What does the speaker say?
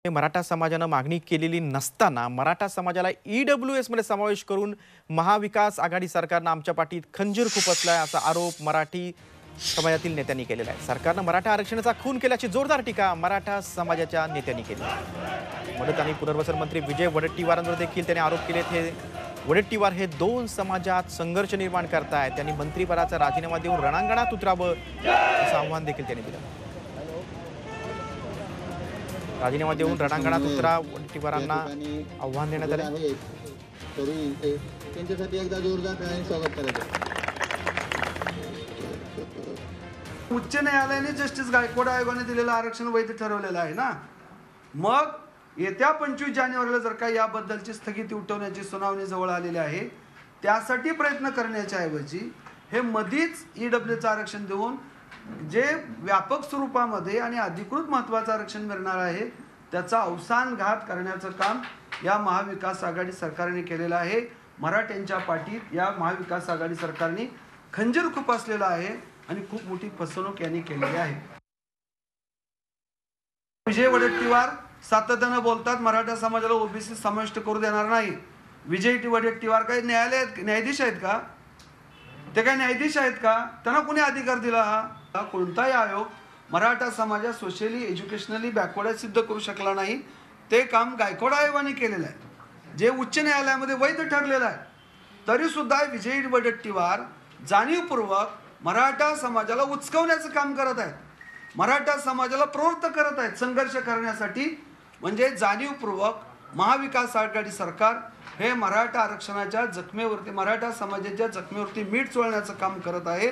मराठा समाजानं मागणी केलेली नसताना मराठा समाजाला EWS मध्ये समावेश करून महाविकास आघाडी सरकारनं आमच्या पाठीत खंजीर खुपसलाय असा आरोप मराठी समाजातील नेत्यांनी केलेला आहे। सरकारनं मराठा आरक्षणाचा खून केल्याची जोरदार टीका मराठा समाजाच्या नेत्यांनी केली आहे। मदत आणि पुनर्वसन मंत्री विजय वडेट्टीवारांवर देखील त्यांनी आरोप केलेत। वडेट्टीवार हे दोन समाजात संघर्ष निर्माण करतायत। त्यांनी मंत्रिपदाचा राजीनामा देऊन रणांगणात उतरावं असं आव्हान देखील त्यांनी दिलं। राजीनामा देऊन रणांगणात उतरा वडेट्टीवारांना आव्हान देण्यात आलं आहे। त्यांच्यासाठी एकदा जोरदार स्वागत करायचं। उच्च न्यायालयाने जस्टिस गायकवाड आयोगाने दिलेलं आरक्षण वैध ठरवलेलं आहे ना। मग येत्या 25 जानेवारीला जर का याबद्दलची स्थगिती उठवण्याची सुनावणी जवळ आलेली आहे, त्यासाठी प्रयत्न करण्याच्या ऐवजी हे मधीच EWS आरक्षण देऊन जे व्यापक स्वरूपामध्ये आणि अधिकृत महत्त्वाचं आरक्षण मिळणार आहे त्याचा अवसान घात करण्याचं काम या महाविकास आघाडी सरकारने केलेलं आहे। मराठ्यांच्या पाठीत या महाविकास आघाडी सरकारने खंजीर खुपसलेला आहे आणि खूप मोठी फसवणूक यांनी केलेली आहे। विजय वडेट्टीवार सातत्याने बोलतात मराठा समाजाला ओबीसी समाविष्ट करू देणार नाही। विजय वडेट्टीवार काही न्यायाधीश आहेत का? ते काय न्यायाधीश आहेत का? त्यांना कोणी अधिकार दिला? हा कोणताही आयोग मराठा समाजात सोशली एज्युकेशनली बॅकवर्ड सिद्ध करू शकला नाही। ते काम गायकवाड आयोगाने केलेलं आहे, जे उच्च न्यायालयामध्ये वैध ठरलेलं आहे। तरी सुद्धा विजय वडेट्टीवार जाणीवपूर्वक मराठा समाजाला उचकवण्याचं काम करत आहेत, मराठा समाजाला प्रवृत्त करत आहेत संघर्ष करण्यासाठी। म्हणजे जाणीवपूर्वक महाविकास आघाडी सरकार हे मराठा आरक्षणाच्या जखमेवरती मराठा समाजाच्या जखमेवरती मीठ चोळण्याचं काम करत आहे।